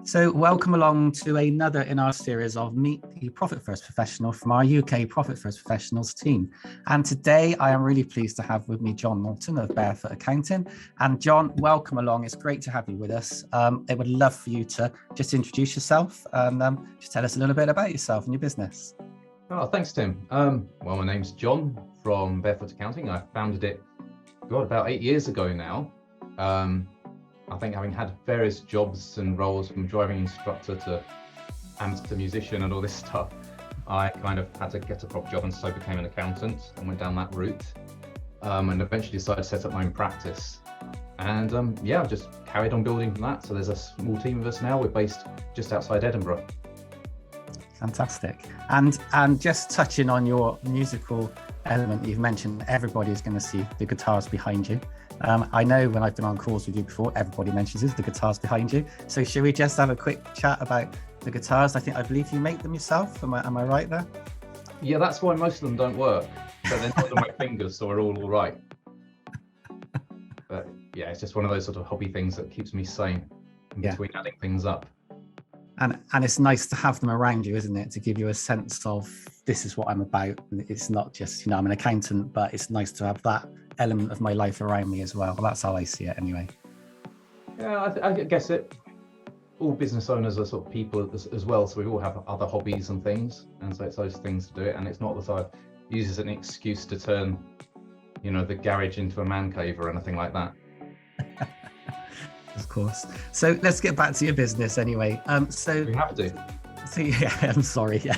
So welcome along to another in our series of Meet the Profit First Professional from our UK Profit First Professionals team. And today I am really pleased to have with me Jon Norton of Barefoot Accounting. And Jon, welcome along. It's great to have you with us. I would love for you to just introduce yourself and just tell us a little bit about yourself and your business. Oh, thanks, Tim. Well, my name's Jon from Barefoot Accounting. I founded it, about 8 years ago now. I think having had various jobs and roles from driving instructor to amateur musician and all this stuff, I kind of had to get a proper job and so became an accountant and went down that route. And eventually decided to set up my own practice. And I've just carried on building from that. So there's a small team of us now. We're based just outside Edinburgh. Fantastic. And just touching on your musical element, you've mentioned everybody's going to see the guitars behind you. I know when I've been on calls with you before, everybody mentions the guitars behind you. So should we just have a quick chat about the guitars? I believe you make them yourself. Am I right there? Yeah, that's why most of them don't work. So they're not on my fingers, so we're all right. But yeah, it's just one of those sort of hobby things that keeps me sane in between adding things up. And it's nice to have them around you, isn't it? To give you a sense of this is what I'm about. And it's not just, I'm an accountant, but it's nice to have that element of my life around me as well. Well, that's how I see it anyway. Yeah, I guess all business owners are sort of people as well. So we all have other hobbies and things. And so it's those things to do it. And it's not that I use as an excuse to turn, the garage into a man cave or anything like that. Of course. So let's get back to your business anyway. So we have to. So yeah, I'm sorry. Yeah.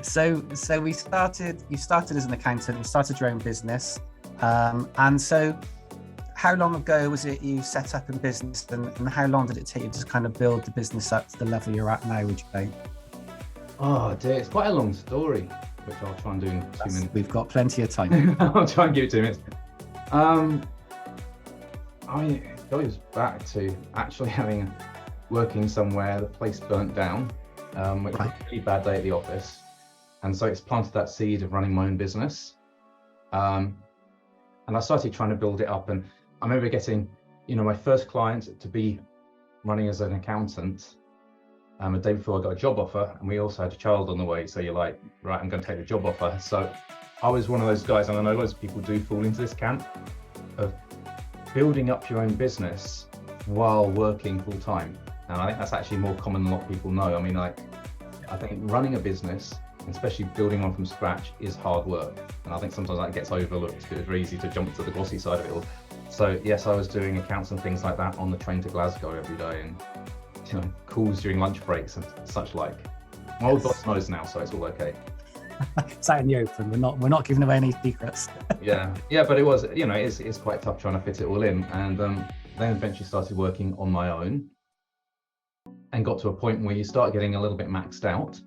So you started as an accountant. You started your own business. And so how long ago was it you set up in business, and how long did it take you to kind of build the business up to the level you're at now, would you say? Oh dear, it's quite a long story, which I'll try and do in 2 minutes. We've got plenty of time. I'll try and give it 2 minutes. It goes back to actually working somewhere, the place burnt down, which was a really bad day at the office. And so it's planted that seed of running my own business. And I started trying to build it up. And I remember getting, my first client to be running as an accountant a day before I got a job offer. And we also had a child on the way. So you're like, right, I'm going to take the job offer. So I was one of those guys, and I know loads of people do fall into this camp of building up your own business while working full time. And I think that's actually more common than a lot of people know. I think running a business, especially building one from scratch, is hard work. And I think sometimes that gets overlooked because it's very easy to jump to the glossy side of it all. So yes, I was doing accounts and things like that on the train to Glasgow every day, and calls during lunch breaks and such like. My old boss knows now, so it's all okay. It's out in the open. We're not giving away any secrets. yeah, but it was, it's quite tough trying to fit it all in. And then eventually started working on my own and got to a point where you start getting a little bit maxed out,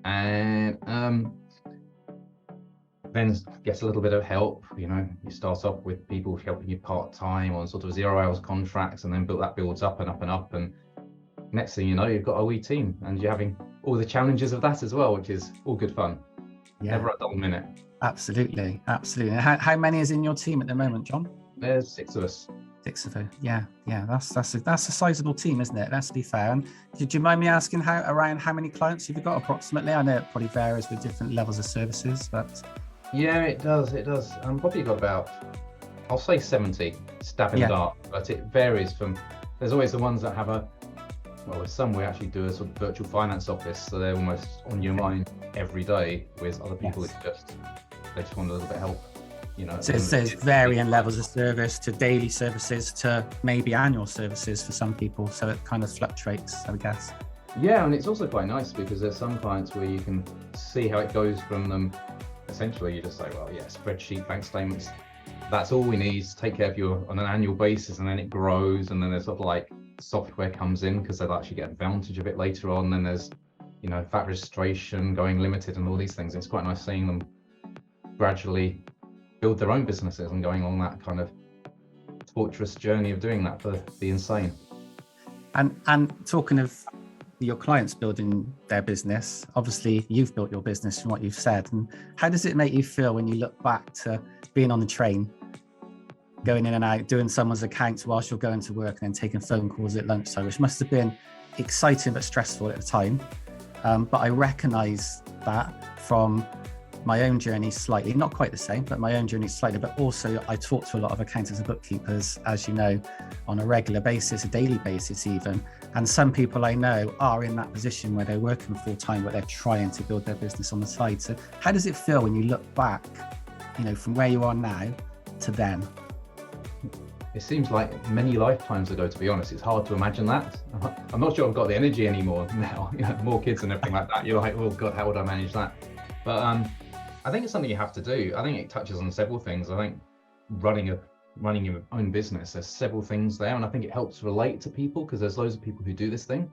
and then get a little bit of help. You start off with people helping you part-time on sort of 0 hours contracts, and then that builds up and up and up, and next thing you know, you've got a wee team, and you're having all the challenges of that as well, which is all good fun. Yeah. Never a dull minute. Absolutely. How many is in your team at the moment, Jon? There's 6 of us. 6 of us. Yeah. That's a sizable team, isn't it? Let's be fair. And did you mind me asking around how many clients have you got approximately? I know it probably varies with different levels of services, but yeah, it does. Probably got about, I'll say 70, stab in the dark, but it varies from. There's always the ones that have with some we actually do a sort of virtual finance office, so they're almost on your mind every day. With other people, they just want a little bit of help. So there's varying levels of service, to daily services to maybe annual services for some people. So it kind of fluctuates, I guess. Yeah, and it's also quite nice because there's some clients where you can see how it goes from them. Essentially, you just say, well, yeah, spreadsheet, bank statements, that's all we need to take care of you on an annual basis, and then it grows, and then there's sort of like software comes in because they'll actually get advantage of it later on. Then there's, VAT registration, going limited, and all these things. It's quite nice seeing them gradually build their own businesses and going on that kind of torturous journey of doing that for the insane. And talking of your clients building their business, obviously you've built your business from what you've said. And how does it make you feel when you look back to being on the train, going in and out, doing someone's accounts whilst you're going to work, and then taking phone calls at lunchtime, which must have been exciting but stressful at the time. But I recognize that from my own journey slightly, not quite the same, but my own journey slightly. But also I talk to a lot of accountants and bookkeepers, as you know, on a regular basis, a daily basis even. And some people I know are in that position where they're working full time, but they're trying to build their business on the side. So how does it feel when you look back, you know, from where you are now to then? It seems like many lifetimes ago, to be honest. It's hard to imagine that. I'm not sure I've got the energy anymore now. You know, more kids and everything like that. You're like, oh God, how would I manage that? But I think it's something you have to do. I think it touches on several things. I think running your own business, there's several things there, and I think it helps relate to people because there's loads of people who do this thing.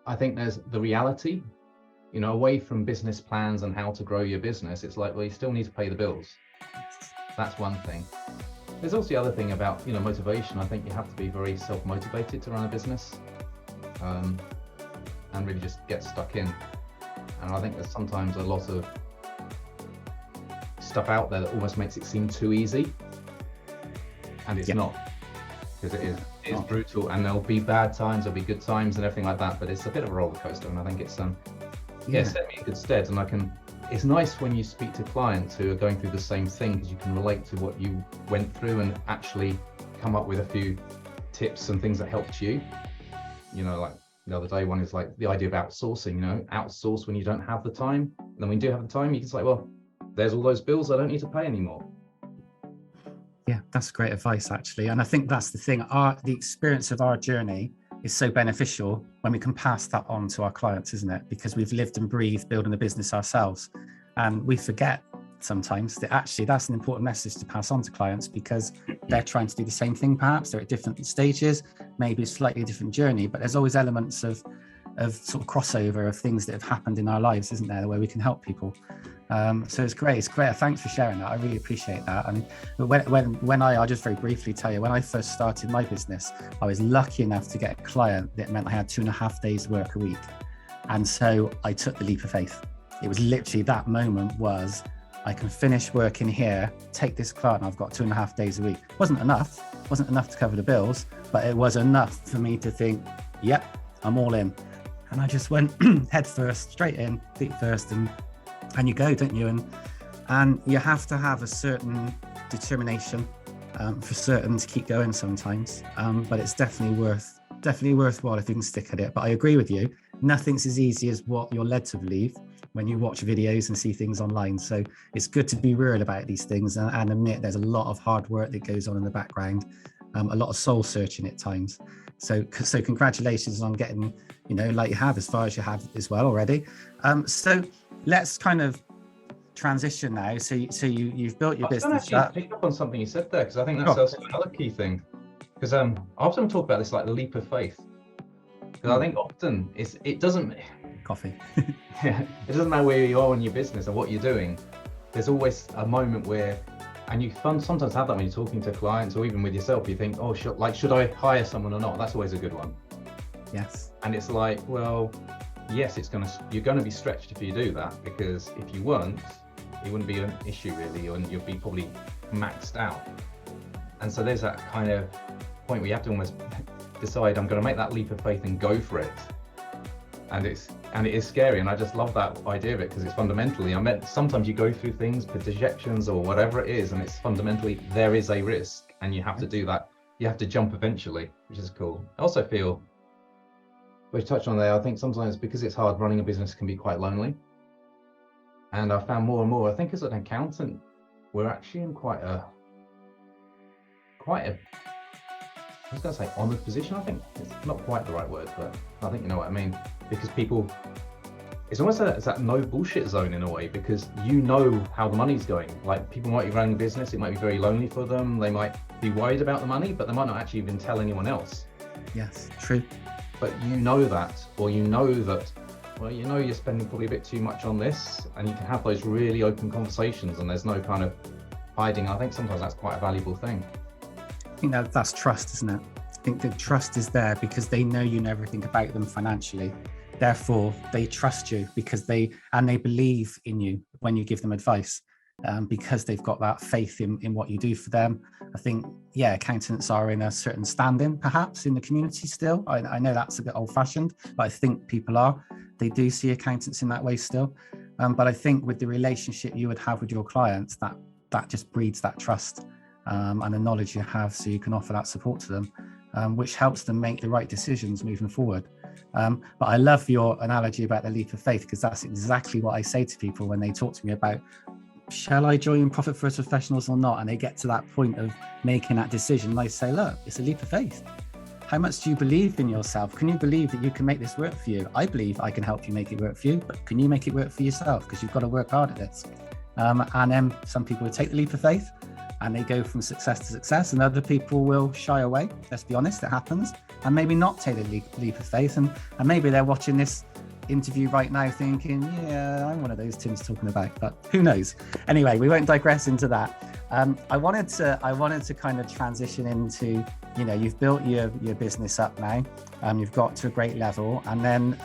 I think there's the reality, you know, away from business plans and how to grow your business. It's like, well, you still need to pay the bills. That's one thing. There's also the other thing about, you know, motivation. I think you have to be very self-motivated to run a business, and really just get stuck in. And I think there's sometimes a lot of stuff out there that almost makes it seem too easy, and it's not, because it is brutal, and there'll be bad times, there'll be good times and everything like that, but it's a bit of a roller coaster, and I think it's set me in good stead. And it's nice when you speak to clients who are going through the same thing, because you can relate to what you went through and actually come up with a few tips and things that helped you. You know, like the other day, one is like the idea of outsourcing. You know, outsource when you don't have the time, and then when you do have the time, you can say, well, there's all those bills I don't need to pay anymore. Yeah, that's great advice, actually. And I think that's the thing. The experience of our journey is so beneficial when we can pass that on to our clients, isn't it? Because we've lived and breathed building a business ourselves. And we forget sometimes that actually that's an important message to pass on to clients, because they're trying to do the same thing. Perhaps they're at different stages, maybe a slightly different journey, but there's always elements of sort of crossover of things that have happened in our lives, isn't there, where we can help people. So it's great. Thanks for sharing that. I really appreciate that. And I'll just very briefly tell you, when I first started my business, I was lucky enough to get a client that meant I had 2.5 days work a week. And so I took the leap of faith. It was literally that moment was, I can finish working here, take this client, I've got 2.5 days a week. Wasn't enough to cover the bills, but it was enough for me to think, yep, I'm all in. And I just went head first, straight in, feet first, and you go, don't you? And you have to have a certain determination for certain to keep going sometimes. But it's definitely worthwhile if you can stick at it. But I agree with you. Nothing's as easy as what you're led to believe when you watch videos and see things online. So it's good to be real about these things and admit there's a lot of hard work that goes on in the background, a lot of soul searching at times. So congratulations on getting, you know, like you have, as far as you have as well already. So let's kind of transition now. So you've built your business. I pick up on something you said there, because I think that's also another key thing. Because I often talk about this, like the leap of faith. Because I think often it doesn't matter where you are in your business and what you're doing. There's always a moment where, and you sometimes have that when you're talking to clients or even with yourself. You think, oh, should I hire someone or not? That's always a good one. Yes. And it's like, well, yes, you're going to be stretched if you do that, because if you weren't, it wouldn't be an issue really, and you'd be probably maxed out. And so there's that kind of point where you have to almost decide, I'm going to make that leap of faith and go for it. And it is scary, and I just love that idea of it, because it's fundamentally, sometimes you go through things, dejections or whatever it is, and it's fundamentally, there is a risk, and you have to do that. You have to jump eventually, which is cool. I also feel, we touched on there, I think sometimes because it's hard, running a business can be quite lonely. And I found more and more, I think as an accountant, we're actually in quite a, I was going to say honoured position. I think it's not quite the right word, but I think you know what I mean. Because people, it's almost it's that no bullshit zone in a way, because you know how the money's going. Like, people might be running a business, it might be very lonely for them. They might be worried about the money, but they might not actually even tell anyone else. Yes, true. But you know that, or you know that, well, you know you're spending probably a bit too much on this, and you can have those really open conversations, and there's no kind of hiding. I think sometimes that's quite a valuable thing. I think that's trust, isn't it? I think the trust is there because they know you know everything about them financially. Therefore, they trust you because they believe in you when you give them advice. because they've got that faith in what you do for them. I think, yeah, accountants are in a certain standing perhaps in the community still. I know that's a bit old fashioned, but I think people are. They do see accountants in that way still. But I think with the relationship you would have with your clients, that just breeds that trust and the knowledge you have, so you can offer that support to them, which helps them make the right decisions moving forward. But I love your analogy about the leap of faith, because that's exactly what I say to people when they talk to me about, shall I join Profit First Professionals or not? And they get to that point of making that decision. I say, look, it's a leap of faith. How much do you believe in yourself? Can you believe that you can make this work for you? I believe I can help you make it work for you, but can you make it work for yourself? Because you've got to work hard at this. And then some people will take the leap of faith and they go from success to success, and other people will shy away. Let's be honest, it happens. And maybe not take the leap of faith. And maybe they're watching this interview right now thinking, yeah, I'm one of those Tim's talking about, but who knows? Anyway, we won't digress into that. I wanted to kind of transition into, you've built your business up now, you've got to a great level, and then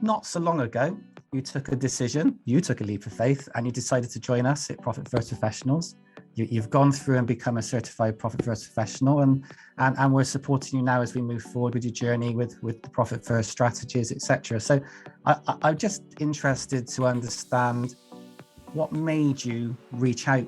not so long ago, you took a decision, you took a leap of faith, and you decided to join us at Profit First Professionals. You've gone through and become a certified Profit First professional, and we're supporting you now as we move forward with your journey with the Profit First strategies, etc. So I'm just interested to understand what made you reach out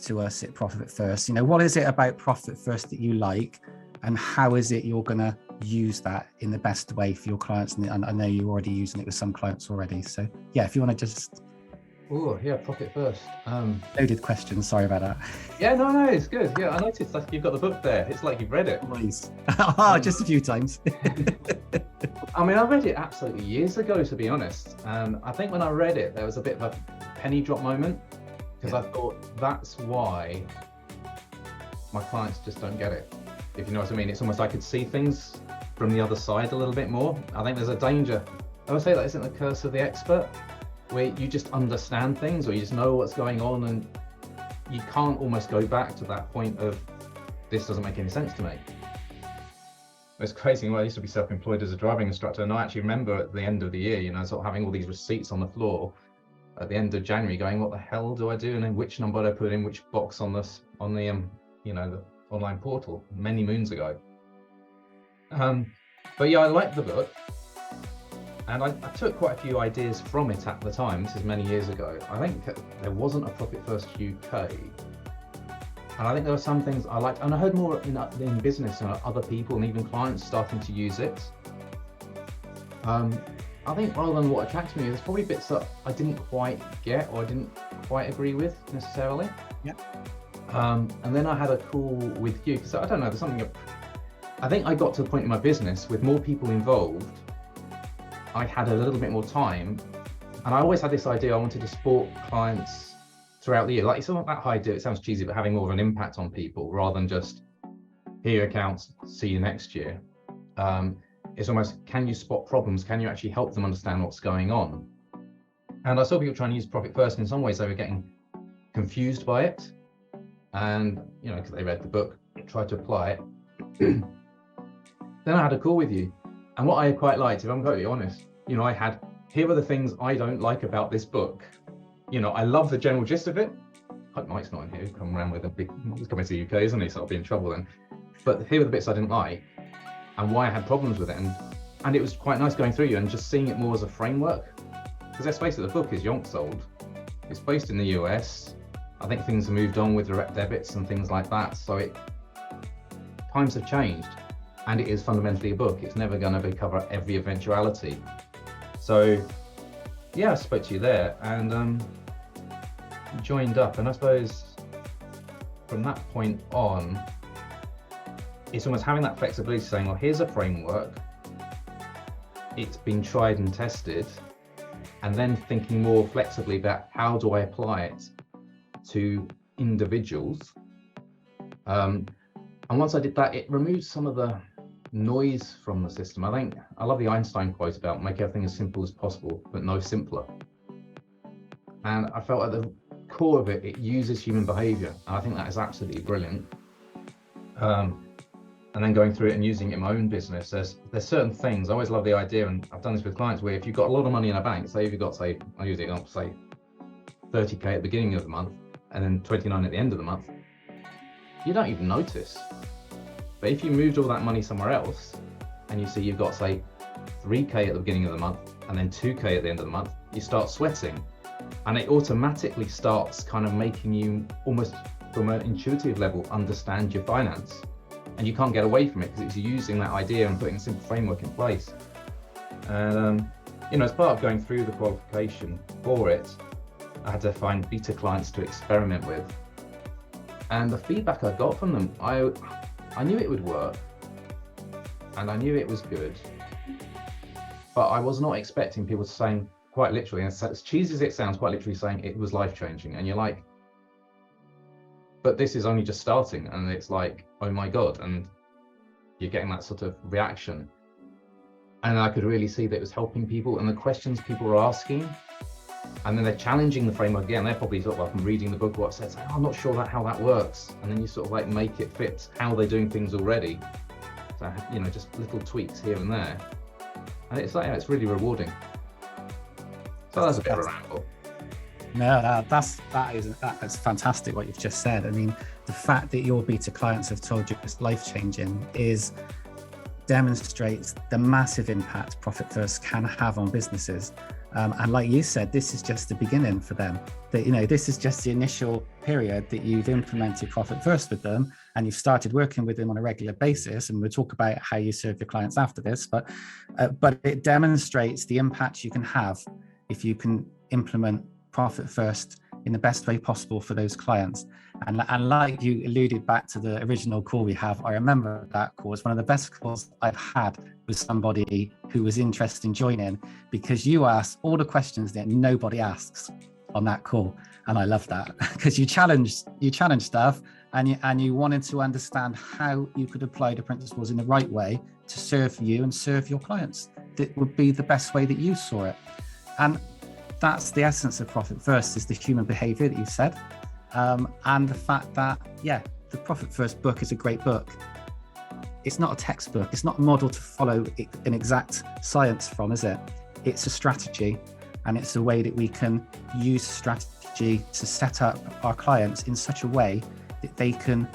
to us at Profit First. What is it about Profit First that you like, and how is it you're going to use that in the best way for your clients? And I know you're already using it with some clients already. So yeah, if you want to just... Oh yeah, Profit First. Loaded question, sorry about that. Yeah, no, it's good. Yeah, I noticed that you've got the book there. It's like you've read it. Nice. Just a few times. I mean, I read it absolutely years ago, to be honest. And I think when I read it, there was a bit of a penny drop moment, because I thought that's why my clients just don't get it. If you know what I mean, it's almost like I could see things from the other side a little bit more. I think there's a danger. I would say that isn't the curse of the expert, where you just understand things, or you just know what's going on, and you can't almost go back to that point of, this doesn't make any sense to me. It's crazy. Well, I used to be self-employed as a driving instructor, and I actually remember at the end of the year, sort of having all these receipts on the floor at the end of January, going, what the hell do I do? And then which number do I put in which box on the the online portal many moons ago. But yeah, I liked the book. And I took quite a few ideas from it at the time. This is many years ago. I think there wasn't a Profit First UK. And I think there were some things I liked. And I heard more in business and other people and even clients starting to use it. I think rather than what attracted me, there's probably bits that I didn't quite get or I didn't quite agree with necessarily. Yeah. And then I had a call with you, because I don't know, there's something, I think I got to the point in my business with more people involved. I had a little bit more time, and I always had this idea I wanted to support clients throughout the year. Like, it's not that high do, it sounds cheesy, but having more of an impact on people rather than just, here your accounts, see you next year. It's almost, can you spot problems? Can you actually help them understand what's going on? And I saw people trying to use Profit First, and in some ways they were getting confused by it. And, because they read the book, tried to apply it. Then I had a call with you. And what I quite liked, if I'm totally honest, I had, here are the things I don't like about this book. I love the general gist of it. Hope Mike's not in here, come around with a big, he's coming to the UK, isn't he? So I'll be in trouble then. But here were the bits I didn't like and why I had problems with it. And it was quite nice going through you and just seeing it more as a framework. Because let's face it, the book is yonks old. It's based in the US. I think things have moved on with direct debits and things like that. So times have changed. And it is fundamentally a book. It's never going to cover every eventuality. So, yeah, I spoke to you there and joined up. And I suppose from that point on, it's almost having that flexibility, saying, well, here's a framework. It's been tried and tested. And then thinking more flexibly about how do I apply it to individuals. And once I did that, it removed some of the noise from the system. I love the Einstein quote about make everything as simple as possible, but no simpler. And I felt at the core of it, it uses human behavior. And I think that is absolutely brilliant. And then going through it and using it in my own business, there's certain things. I always love the idea, and I've done this with clients, where if you've got a lot of money in a bank, say if you've got, say, I'll use the example, say 30k at the beginning of the month and then 29 at the end of the month, you don't even notice. But if you moved all that money somewhere else and you see you've got, say, 3k at the beginning of the month and then 2k at the end of the month, you start sweating, and it automatically starts kind of making you almost from an intuitive level understand your finance, and you can't get away from it because it's using that idea and putting a simple framework in place. And as part of going through the qualification for it, I had to find beta clients to experiment with, and the feedback I got from them, I knew it would work and I knew it was good, but I was not expecting people to say, quite literally, and as cheesy as it sounds, quite literally saying it was life-changing. And you're like, but this is only just starting, and it's like, oh my God, and you're getting that sort of reaction. And I could really see that it was helping people, and the questions people were asking, and then they're challenging the framework again. They're probably sort of like, from reading the book, what it says, like, oh, I'm not sure how that works. And then you sort of like make it fit how they're doing things already. So, just little tweaks here and there. And it's like, it's really rewarding. So that's a bit of a ramble. No, that's fantastic what you've just said. I mean, the fact that your beta clients have told you it's life-changing demonstrates the massive impact Profit First can have on businesses. And like you said, this is just the beginning for them. That, this is just the initial period that you've implemented Profit First with them, and you've started working with them on a regular basis. And we'll talk about how you serve your clients after this, but it demonstrates the impact you can have if you can implement Profit First in the best way possible for those clients. And like you alluded back to the original call we have, I remember that call was one of the best calls I've had with somebody who was interested in joining, because you asked all the questions that nobody asks on that call. And I love that, because you challenged stuff, and you wanted to understand how you could apply the principles in the right way to serve you and serve your clients. That would be the best way that you saw it. And that's the essence of Profit First, is the human behavior that you said. And the fact that, the Profit First book is a great book. It's not a textbook. It's not a model to follow an exact science from, is it? It's a strategy, and it's a way that we can use strategy to set up our clients in such a way that they can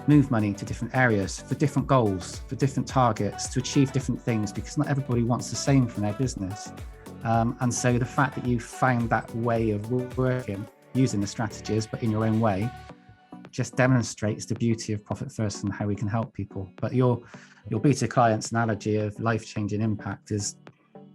move money to different areas for different goals, for different targets, to achieve different things, because not everybody wants the same from their business. And so the fact that you found that way of working, using the strategies, but in your own way, just demonstrates the beauty of Profit First and how we can help people. But your beta clients analogy of life-changing impact is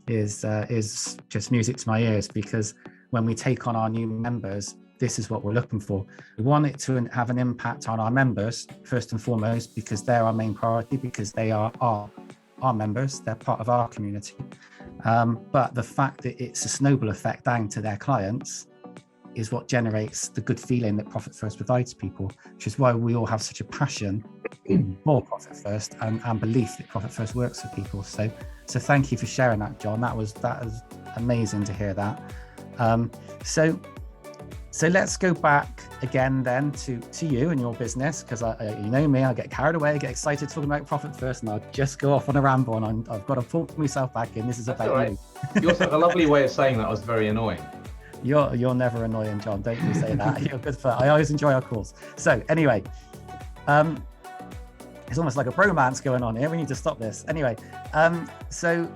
just music to my ears, because when we take on our new members, this is what we're looking for. We want it to have an impact on our members, first and foremost, because they're our main priority, because they are our members, they're part of our community. But the fact that it's a snowball effect down to their clients is what generates the good feeling that Profit First provides people, which is why we all have such a passion for Profit First and belief that Profit First works for people. So thank you for sharing that, John. That was amazing to hear that. So let's go back again then to you and your business, because you know me, I get carried away, get excited talking about Profit First, and I'll just go off on a ramble, and I've got to pull myself back in. This is about right. You. You also have a lovely way of saying that was very annoying. You're never annoying, John. Don't you say that. You're good for. I always enjoy our calls. So anyway, it's almost like a bromance going on here. We need to stop this. Anyway, so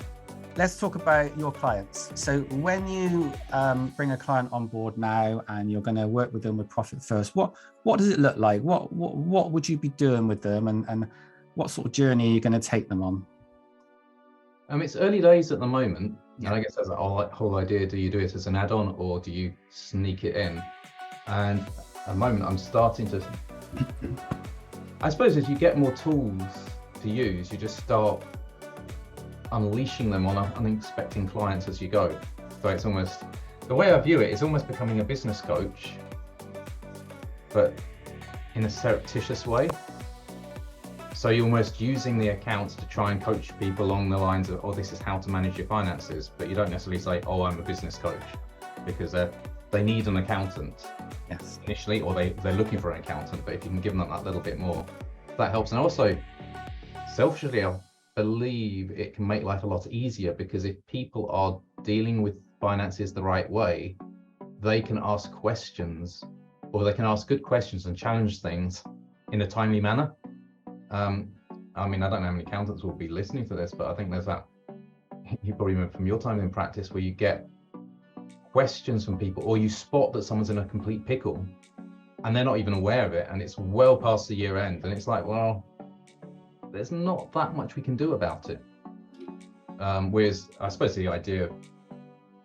let's talk about your clients. So when you bring a client on board now, and you're going to work with them with Profit First, what does it look like? What would you be doing with them, and what sort of journey are you going to take them on? It's early days at the moment, and I guess that's the whole idea. Do you do it as an add-on, or do you sneak it in? And at the moment, I'm starting to. I suppose as you get more tools to use, you just start unleashing them on unexpected clients as you go. So it's almost, the way I view it, it's almost becoming a business coach, but in a surreptitious way. So you're almost using the accounts to try and coach people along the lines of, oh, this is how to manage your finances, but you don't necessarily say, oh, I'm a business coach, because they need an accountant initially, or they're looking for an accountant. But if you can give them that little bit more, that helps. And also, selfishly, I believe it can make life a lot easier, because if people are dealing with finances the right way, they can ask questions, or they can ask good questions and challenge things in a timely manner. I mean, I don't know how many accountants will be listening to this, but I think there's that, you probably remember from your time in practice, where you get questions from people, or you spot that someone's in a complete pickle and they're not even aware of it, and it's well past the year end, and it's like, well, there's not that much we can do about it. Whereas I suppose the idea,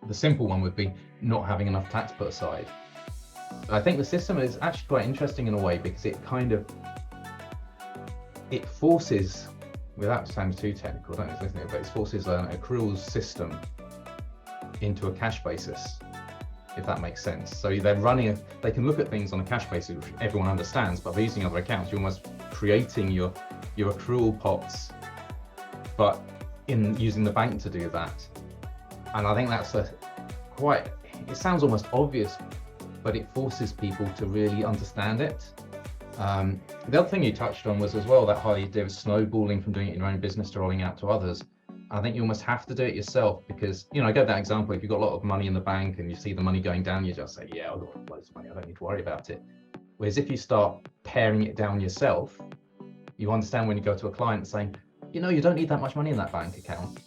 the simple one would be not having enough tax put aside. I think the system is actually quite interesting in a way, because it kind of, it forces, without sounding too technical, I don't know if it's listening, but it forces an accruals system into a cash basis, if that makes sense. So they're running, they can look at things on a cash basis, which everyone understands, but by using other accounts, you're almost creating your accrual pots, but in using the bank to do that. And I think that's it sounds almost obvious, but it forces people to really understand it. The other thing you touched on was as well that whole idea of snowballing from doing it in your own business to rolling out to others. I think you almost have to do it yourself, because, you know, I gave that example, if you've got a lot of money in the bank and you see the money going down, you just say, yeah, I've got loads of money, I don't need to worry about it. Whereas if you start paring it down yourself, you understand when you go to a client saying, you know, you don't need that much money in that bank account.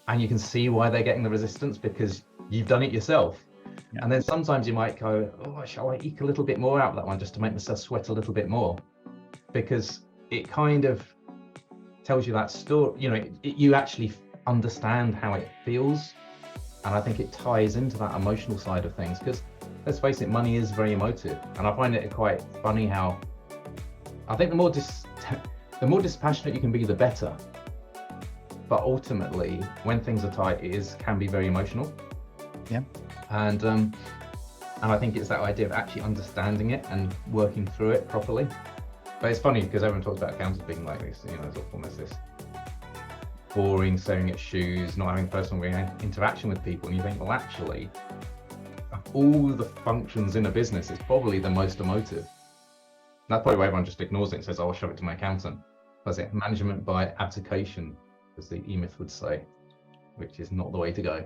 And you can see why they're getting the resistance, because you've done it yourself. Yeah. And then sometimes you might go, oh, shall I eke a little bit more out of that one just to make myself sweat a little bit more? Because it kind of tells you that story, you know, you actually understand how it feels. And I think it ties into that emotional side of things, because let's face it, money is very emotive. And I find it quite funny how, I think the more dispassionate you can be, the better. But ultimately, when things are tight, can be very emotional. Yeah. And I think it's that idea of actually understanding it and working through it properly. But it's funny because everyone talks about accountants being like this, you know, it's almost this boring, staring at shoes, not having personal interaction with people. And you think, well, actually, of all the functions in a business, it's probably the most emotive. That's probably why everyone just ignores it and says, oh, I'll shove it to my accountant. That's it, management by abdication, as the E-Myth would say, which is not the way to go.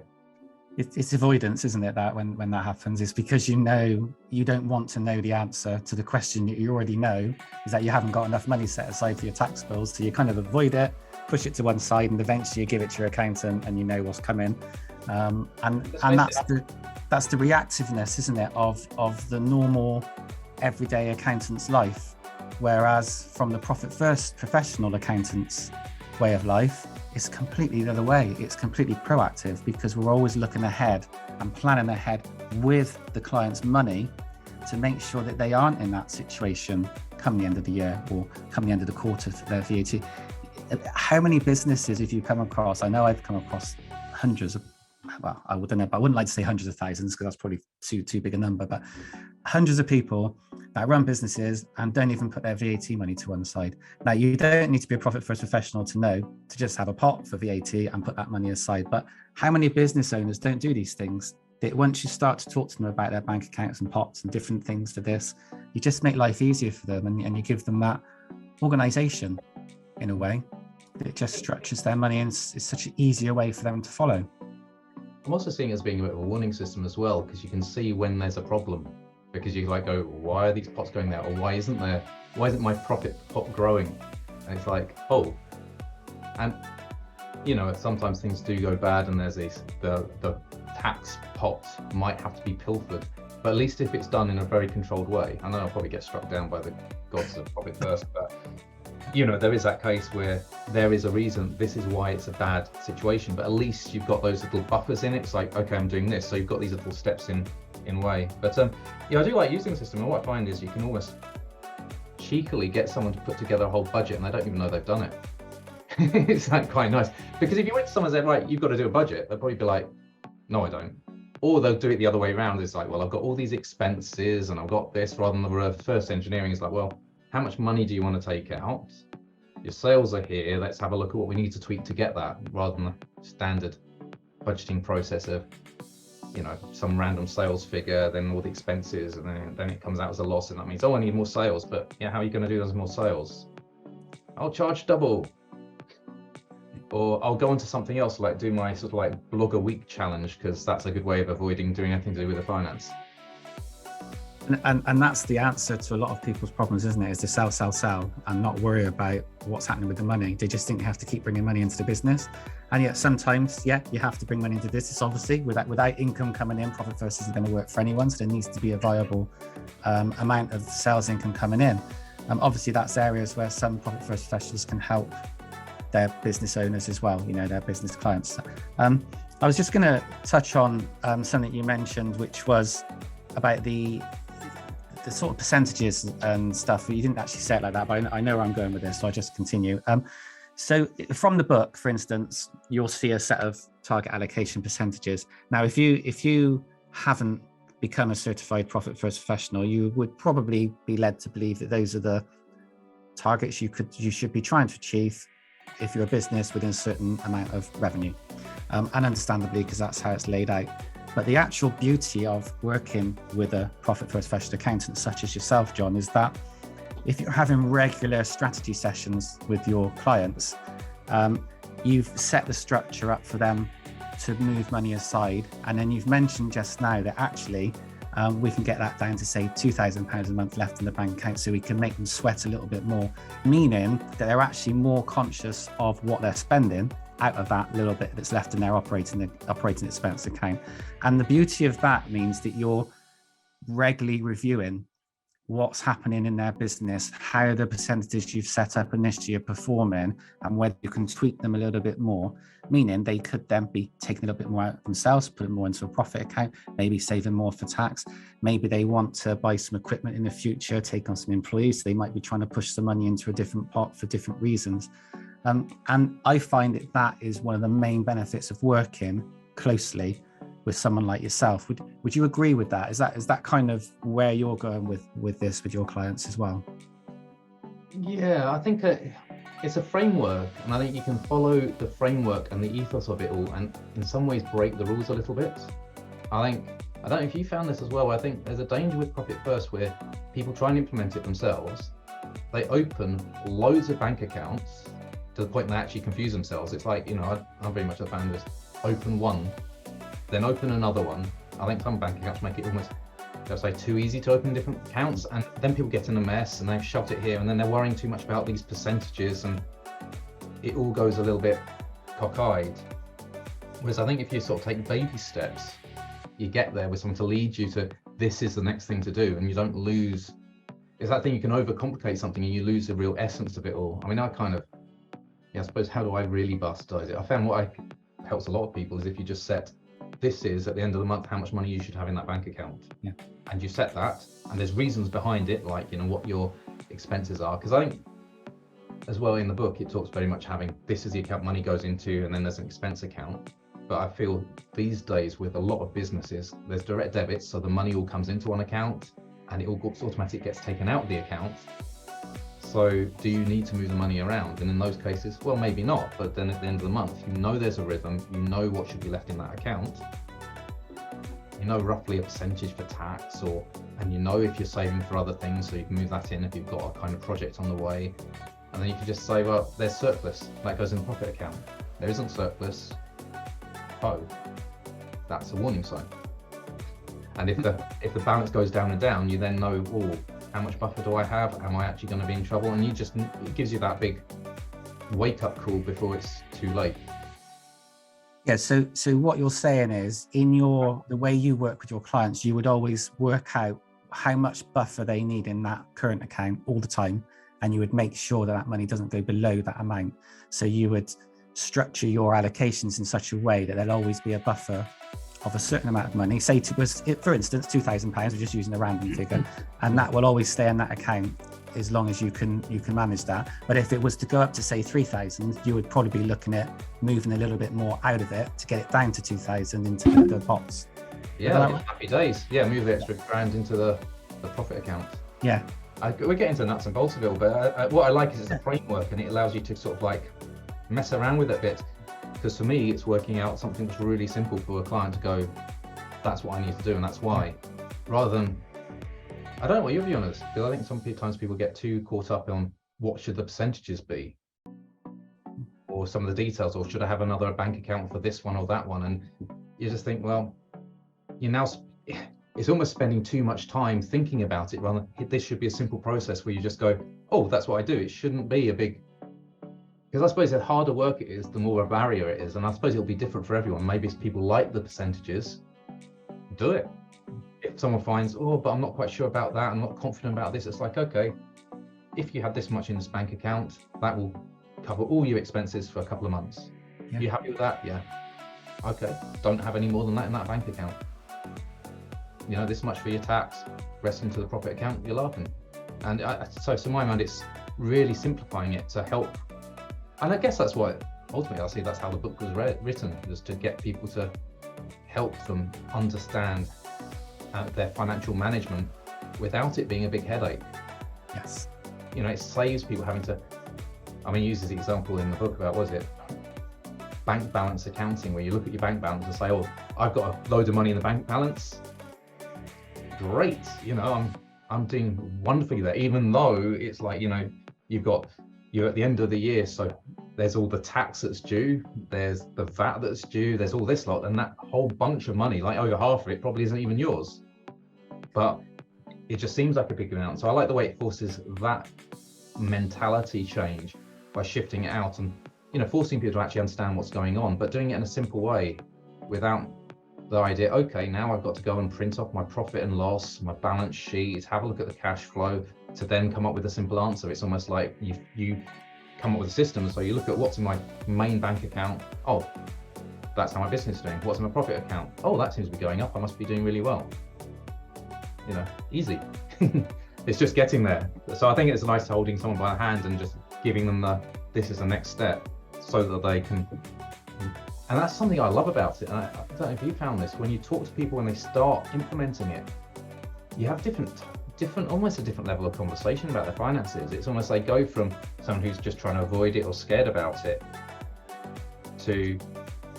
It's avoidance, isn't it, that when that happens? It's because you know you don't want to know the answer to the question that you already know, is that you haven't got enough money set aside for your tax bills, so you kind of avoid it, push it to one side, and eventually you give it to your accountant and you know what's coming. And that's the reactiveness, isn't it, of the normal everyday accountant's life. Whereas from the profit first professional accountant's way of life, it's completely the other way. It's completely proactive, because we're always looking ahead and planning ahead with the client's money to make sure that they aren't in that situation come the end of the year or come the end of the quarter for their VAT. How many businesses have you come across? I know I've come across hundreds of, well, I wouldn't know, but I wouldn't like to say hundreds of thousands, because that's probably too big a number, but hundreds of people that run businesses and don't even put their VAT money to one side. Now, you don't need to be a profit first professional to know to just have a pot for VAT and put that money aside. But how many business owners don't do these things? That once you start to talk to them about their bank accounts and pots and different things for this, you just make life easier for them, and you give them that organization in a way that just structures their money, and it's such an easier way for them to follow. I'm also seeing it as being a bit of a warning system as well, because you can see when there's a problem, because you like go, why are these pots going there, or why isn't my profit pot growing? And it's like, oh, and you know, sometimes things do go bad, and there's the tax pot might have to be pilfered, but at least if it's done in a very controlled way. I know I'll probably get struck down by the gods of profit first, but you know, there is that case where there is a reason, this is why it's a bad situation, but at least you've got those little buffers in it. It's like, okay, I'm doing this, so you've got these little steps in way. But yeah, I do like using the system, and what I find is you can almost cheekily get someone to put together a whole budget and they don't even know they've done it. It's like quite nice, because if you went to someone and said, right, you've got to do a budget, they'll probably be like, no, I don't. Or they'll do it the other way around. It's like, well, I've got all these expenses and I've got this, rather than the reverse engineering is like, well, how much money do you want to take out? Your sales are here, let's have a look at what we need to tweak to get that, rather than the standard budgeting process of, you know, some random sales figure, then all the expenses, and then it comes out as a loss, and that means, oh, I need more sales. But yeah, how are you going to do those more sales? I'll charge double. Or I'll go on to something else, like do my sort of like blog a week challenge, because that's a good way of avoiding doing anything to do with the finance. And that's the answer to a lot of people's problems, isn't it? Is to sell, and not worry about what's happening with the money. They just think they have to keep bringing money into the business. And yet sometimes, you have to bring money into business, obviously. Without income coming in, profit first isn't going to work for anyone. So there needs to be a viable amount of sales income coming in. Obviously, that's areas where some profit first professionals can help their business owners as well, their business clients. I was just going to touch on something you mentioned, which was about the sort of percentages and stuff. You didn't actually say it like that, but I know where I'm going with this, so I'll just continue. So from the book, for instance, you'll see a set of target allocation percentages. Now, if you haven't become a certified profit first professional, you would probably be led to believe that those are the targets you should be trying to achieve if you're a business within a certain amount of revenue, and understandably, because that's how it's laid out. But the actual beauty of working with a profit first professional accountant such as yourself, John, is that if you're having regular strategy sessions with your clients, you've set the structure up for them to move money aside. And then you've mentioned just now that actually we can get that down to, say, £2,000 a month left in the bank account, so we can make them sweat a little bit more, meaning that they're actually more conscious of what they're spending out of that little bit that's left in their operating expense account. And the beauty of that means that you're regularly reviewing what's happening in their business, how the percentages you've set up initially are performing, and whether you can tweak them a little bit more, meaning they could then be taking a little bit more out themselves, putting more into a profit account, maybe saving more for tax. Maybe they want to buy some equipment in the future, take on some employees. So they might be trying to push some money into a different pot for different reasons. And I find that is one of the main benefits of working closely with someone like yourself. Would you agree with that? Is that kind of where you're going with this with your clients as well? Yeah, I think it's a framework, and I think you can follow the framework and the ethos of it all, and in some ways break the rules a little bit. I don't know if you found this as well. I think there's a danger with Profit First where people try and implement it themselves. They open loads of bank accounts to the point they actually confuse themselves. It's like, I'm very much a fan of this. Open one, then open another one. I think some bank accounts make it almost, let's say, too easy to open different accounts, and then people get in a mess and they've shoved it here, and then they're worrying too much about these percentages, and it all goes a little bit cockeyed. Whereas I think if you sort of take baby steps, you get there with someone to lead you to, this is the next thing to do, and you don't lose. It's that thing, you can overcomplicate something and you lose the real essence of it all. I mean, I suppose, how do I really bastardize it? I found what helps a lot of people is if you just set, this is at the end of the month how much money you should have in that bank account. Yeah. And you set that, and there's reasons behind it, like what your expenses are. Because I think as well in the book it talks very much having, this is the account money goes into, and then there's an expense account. But I feel these days with a lot of businesses, there's direct debits, so the money all comes into one account and it all automatically gets taken out of the account. So do you need to move the money around? And in those cases, well, maybe not, but then at the end of the month, there's a rhythm, what should be left in that account, roughly a percentage for tax, and if you're saving for other things, so you can move that in if you've got a kind of project on the way. And then you can just say, well, there's surplus, that goes in the profit account. There isn't surplus, that's a warning sign. And if the balance goes down and down, you then know, how much buffer do I have? Am I actually going to be in trouble? And it gives you that big wake-up call before it's too late. Yeah, so what you're saying is, the way you work with your clients, you would always work out how much buffer they need in that current account all the time, and you would make sure that money doesn't go below that amount. So you would structure your allocations in such a way that there'll always be a buffer of a certain amount of money, say for instance £2,000, we're just using a random figure, and that will always stay in that account as long as you can manage that. But if it was to go up to, say, 3,000, you would probably be looking at moving a little bit more out of it to get it down to 2,000 into the pots. Happy days. Move the extra grand into the profit account. We're getting to the nuts and bolts of it all, but what I like is it's a framework, and it allows you to sort of like mess around with it a bit. Because for me, it's working out something that's really simple for a client to go, that's what I need to do, and that's why. Rather than, I don't know what your view on this, because I think sometimes people get too caught up on what should the percentages be, or some of the details, or should I have another bank account for this one or that one? And you just think, well, it's almost spending too much time thinking about it rather than this should be a simple process where you just go, oh, that's what I do. It shouldn't be a big, because I suppose the harder work it is, the more a barrier it is. And I suppose it'll be different for everyone. Maybe if people like the percentages, do it. If someone finds, oh, but I'm not quite sure about that, I'm not confident about this, it's like, okay, if you have this much in this bank account, that will cover all your expenses for a couple of months. Yeah. You happy with that? Yeah. Okay. Don't have any more than that in that bank account. You know, this much for your tax, rest into the profit account, you're laughing. And so to my mind, it's really simplifying it to help. And I guess that's what, ultimately, I'll say that's how the book was written, was to get people to help them understand their financial management without it being a big headache. Yes. You know, it saves people having to, I mean, uses the example in the book about, what is it? Bank balance accounting, where you look at your bank balance and say, oh, I've got a load of money in the bank balance. Great. You know, I'm doing wonderfully there, even though it's like, you know, you're at the end of the year. So there's all the tax that's due, there's the VAT that's due, there's all this lot, and that whole bunch of money, like over half of it probably isn't even yours. But it just seems like a big amount. So I like the way it forces that mentality change by shifting it out and, you know, forcing people to actually understand what's going on, but doing it in a simple way without the idea, okay, now I've got to go and print off my profit and loss, my balance sheet, have a look at the cash flow to then come up with a simple answer. It's almost like you come up with a system. So you look at what's in my main bank account. Oh, that's how my business is doing. What's in my profit account? Oh, that seems to be going up. I must be doing really well. You know, easy. It's just getting there. So I think it's nice holding someone by the hand and just giving them this is the next step so that they can. And that's something I love about it. And I don't know if you found this, when you talk to people when they start implementing it, you have almost a different level of conversation about their finances. It's almost they go from someone who's just trying to avoid it or scared about it to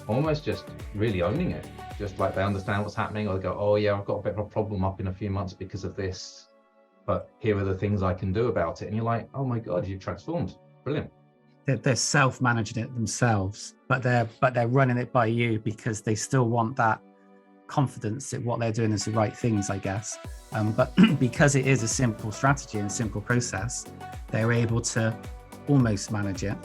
almost just really owning it. Just like they understand what's happening, or they go, oh yeah, I've got a bit of a problem up in a few months because of this, but here are the things I can do about it. And you're like, oh my God, you've transformed. Brilliant. They're self-managing it themselves, but they're running it by you because they still want that confidence that what they're doing is the right things, I guess. But because it is a simple strategy and a simple process, they're able to almost manage it,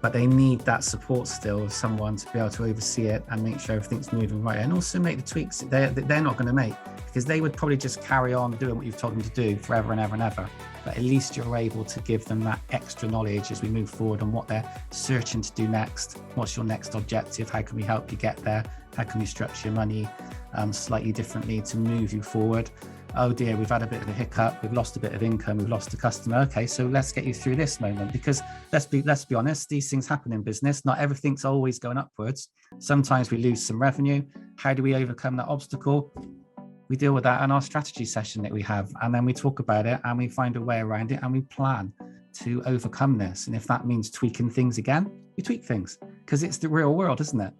but they need that support still of someone to be able to oversee it and make sure everything's moving right, and also make the tweaks they're not going to make, because they would probably just carry on doing what you've told them to do forever and ever and ever. But at least you're able to give them that extra knowledge as we move forward on what they're searching to do next. What's your next objective? How can we help you get there? How can we structure your money slightly differently to move you forward? Oh dear, we've had a bit of a hiccup, we've lost a bit of income, we've lost a customer. Okay, so let's get you through this moment, because let's be honest, these things happen in business. Not everything's always going upwards. Sometimes we lose some revenue. How do we overcome that obstacle? We deal with that in our strategy session that we have, and then we talk about it and we find a way around it and we plan to overcome this. And if that means tweaking things again, we tweak things, because it's the real world, isn't it?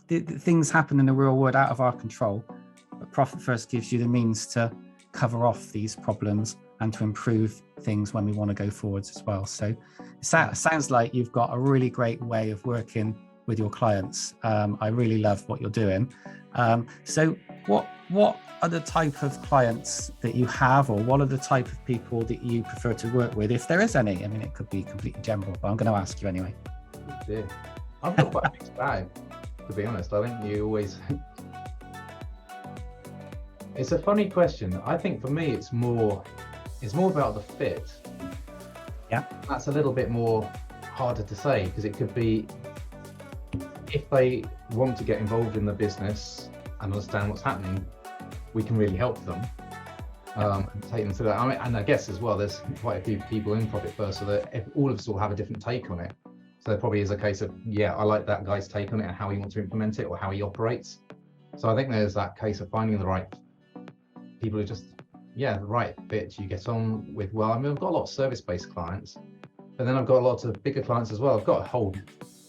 The things happen in the real world out of our control, but Profit First gives you the means to cover off these problems and to improve things when we want to go forwards as well. So it sounds like you've got a really great way of working with your clients. I really love what you're doing. So what are the type of clients that you have, or what are the type of people that you prefer to work with, if there is any? I mean, it could be completely general, but I'm going to ask you anyway. Yeah. I've got quite a mixed bag, to be honest. I think you always... It's a funny question. I think for me, it's more about the fit. Yeah. That's a little bit more harder to say, because it could be if they want to get involved in the business and understand what's happening, we can really help them and take them through that. I mean, and I guess as well, there's quite a few people in Profit First, so that all of us will have a different take on it. So there probably is a case of, yeah, I like that guy's take on it and how he wants to implement it or how he operates. So I think there's that case of finding the right people who just, the right fit you get on with well. I mean, I've got a lot of service-based clients, but then I've got lots of bigger clients as well. I've got a whole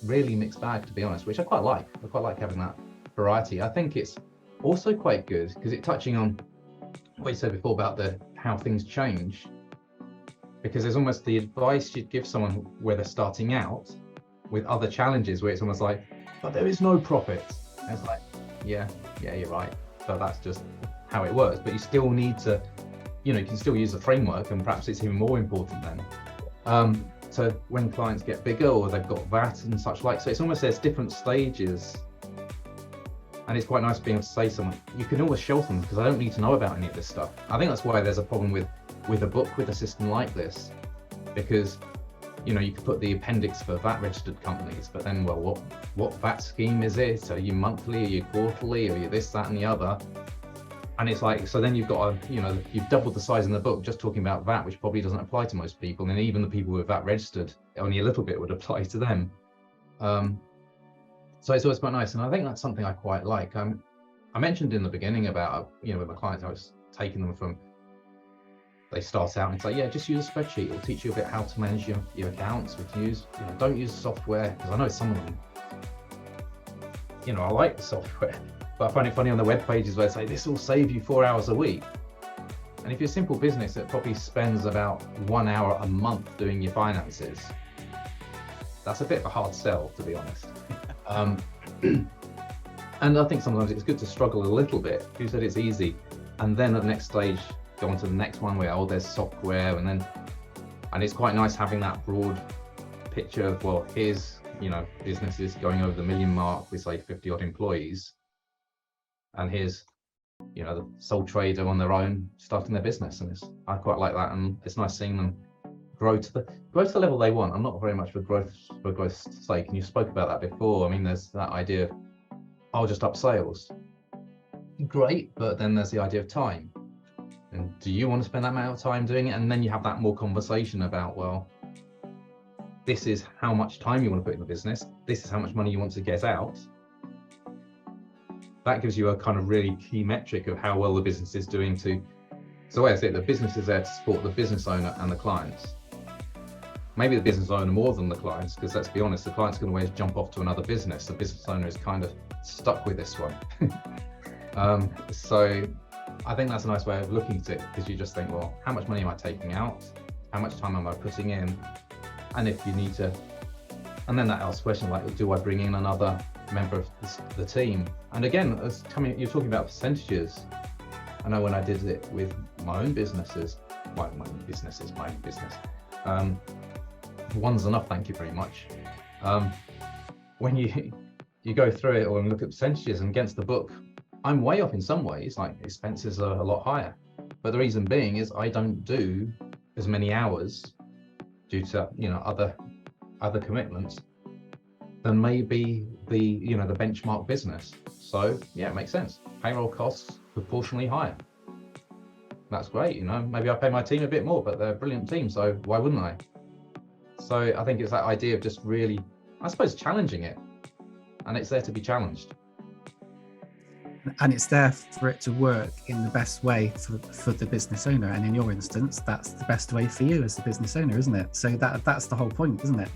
really mixed bag, to be honest, which I quite like. I quite like having that variety. I think it's also quite good because it's touching on what you said before about how things change, because there's almost the advice you'd give someone where they're starting out with other challenges, where it's almost like, but there is no profit. And it's like, yeah, you're right. So that's just how it works, but you still need to, you know, you can still use the framework, and perhaps it's even more important then. So when clients get bigger or they've got VAT and such like, so it's almost there's different stages. And it's quite nice being able to say to someone, you can always shelf them because I don't need to know about any of this stuff. I think that's why there's a problem with a book with a system like this, because, you know, you could put the appendix for VAT registered companies, but then, well, what VAT scheme is it? Are you monthly? Are you quarterly? Are you this, that, and the other? And it's like, so then you've got a, you know, you've doubled the size in the book just talking about VAT, which probably doesn't apply to most people. And even the people with VAT registered, only a little bit would apply to them. So it's always quite nice. And I think that's something I quite like. I mentioned in the beginning about, you know, with my clients, I was taking them from, they start out and say, yeah, just use a spreadsheet. It'll teach you a bit how to manage your accounts. Don't use software, because I know some of them, you know, I like the software, but I find it funny on the web pages where they say this will save you 4 hours a week. And if you're a simple business that probably spends about 1 hour a month doing your finances, that's a bit of a hard sell, to be honest. And I think sometimes it's good to struggle a little bit. You said it's easy, and then at the next stage go on to the next one where, oh, there's software, and it's quite nice having that broad picture of, well, here's, you know, businesses going over the 1 million mark with, say, 50 odd employees, and here's, you know, the sole trader on their own starting their business. And I quite like that, and it's nice seeing them grow to the level they want. I'm not very much for growth's sake, and you spoke about that before. I mean, there's that idea of, I'll just up sales. Great, but then there's the idea of time. And do you want to spend that amount of time doing it? And then you have that more conversation about, well, this is how much time you want to put in the business. This is how much money you want to get out. That gives you a kind of really key metric of how well the business is doing so as the business is there to support the business owner and the clients. Maybe the business owner more than the clients, because let's be honest, the client's going to always jump off to another business. The business owner is kind of stuck with this one. So I think that's a nice way of looking at it, because you just think, well, how much money am I taking out? How much time am I putting in? And if you need to, and then that asks question like, do I bring in another member of the team? And again, you're talking about percentages. I know when I did it with my own business, one's enough, thank you very much. When you go through it or look at percentages and against the book, I'm way off in some ways, like expenses are a lot higher. But the reason being is I don't do as many hours due to, you know, other commitments than maybe the benchmark business. So yeah, it makes sense. Payroll costs proportionally higher. That's great, you know, maybe I pay my team a bit more, but they're a brilliant team, so why wouldn't I? So I think it's that idea of just really, I suppose, challenging it, and it's there to be challenged. And it's there for it to work in the best way for the business owner. And in your instance, that's the best way for you as the business owner, isn't it? So that's the whole point, isn't it?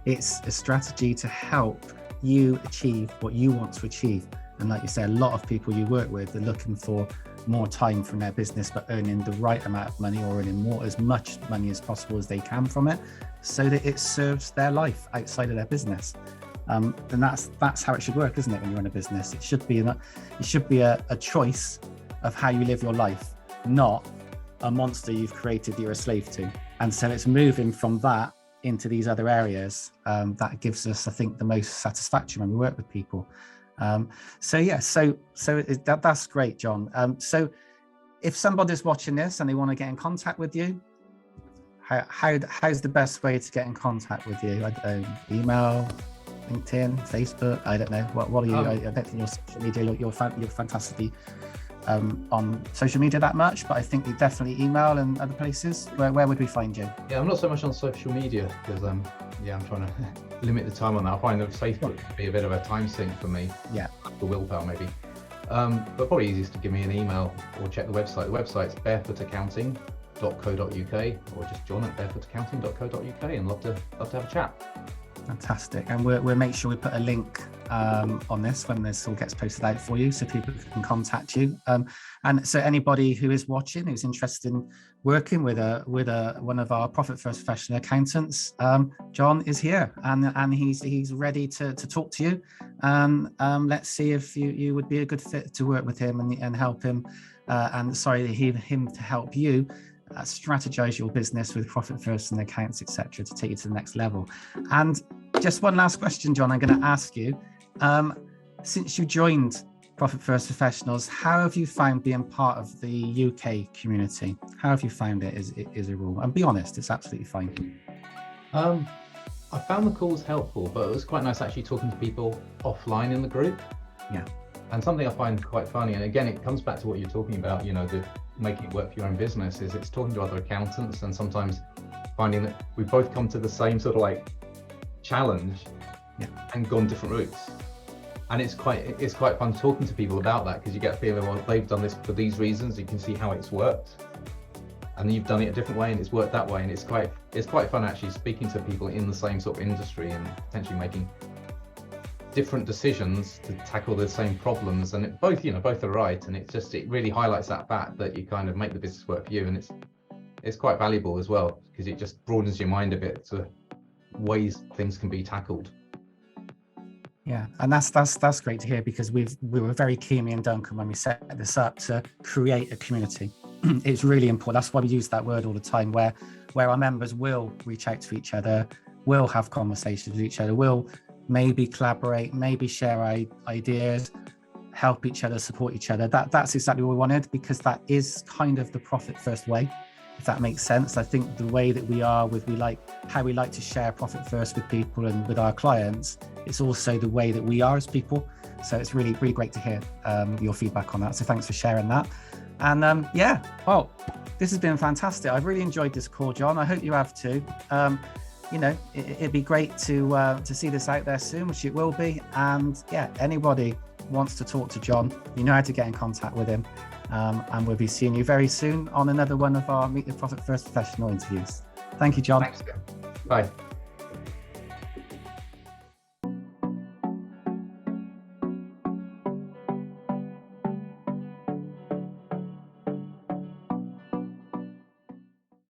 It's a strategy to help you achieve what you want to achieve. And like you say, a lot of people you work with are looking for more time from their business, but earning the right amount of money, or earning as much money as possible as they can from it, so that it serves their life outside of their business. And that's how it should work, isn't it? When you run a business, it should be a choice of how you live your life, not a monster you've created that you're a slave to. And so it's moving from that into these other areas that gives us, I think, the most satisfaction when we work with people. So that's great, Jon. So if somebody's watching this and they want to get in contact with you, how's the best way to get in contact with you? I don't know, email, LinkedIn, Facebook, I don't know. What are you? I don't think your social media, you're fantastically on social media that much, but I think you definitely email and other places. Where would we find you? Yeah, I'm not so much on social media because I'm trying to limit the time on that. I find that Facebook could be a bit of a time sink for me. Yeah. For willpower maybe. But probably easiest to give me an email or check the website. The website's barefootakcounting.co.uk, or just john@barefootaccounting.co.uk, and love to have a chat. Fantastic. And we'll make sure we put a link on this when this all gets posted out for you, so people can contact you. And so anybody who is watching, who's interested in working with one of our Profit First professional accountants, Jon is here, and he's ready to talk to you. Let's see if you would be a good fit to work with him and help him him to help you strategize your business with profit first and accounts, etc., to take you to the next level. And just one last question, Jon, I'm going to ask you. Since you joined Profit First Professionals, how have you found being part of the UK community? How have you found it is a rule? And be honest, it's absolutely fine. I found the calls helpful, but it was quite nice actually talking to people offline in the group. Yeah. And something I find quite funny, and again, it comes back to what you're talking about, you know, the making it work for your own business, is it's talking to other accountants and sometimes finding that we both come to the same sort of like challenge and gone different routes. And it's quite fun talking to people about that, because you get a feeling, well, they've done this for these reasons, you can see how it's worked. And you've done it a different way and it's worked that way. And it's quite fun actually speaking to people in the same sort of industry and potentially making different decisions to tackle the same problems. And both are right. And it really highlights that fact that you kind of make the business work for you. And it's quite valuable as well, because it just broadens your mind a bit to ways things can be tackled. Yeah, and that's great to hear, because we were very keen, me and Duncan, when we set this up, to create a community. It's really important. That's why we use that word all the time, where our members will reach out to each other, will have conversations with each other, will maybe collaborate, maybe share ideas, help each other, support each other. That's exactly what we wanted, because that is kind of the profit first way, if that makes sense. I think the way that we are how we like to share profit first with people and with our clients, it's also the way that we are as people. So it's really, really great to hear your feedback on that. So thanks for sharing that. And well, this has been fantastic. I've really enjoyed this call, Jon. I hope you have too. It'd be great to see this out there soon, which it will be. And anybody wants to talk to Jon, you know how to get in contact with him. And we'll be seeing you very soon on another one of our Meet the Profit First Professional interviews. Thank you, Jon. Thanks. Bye.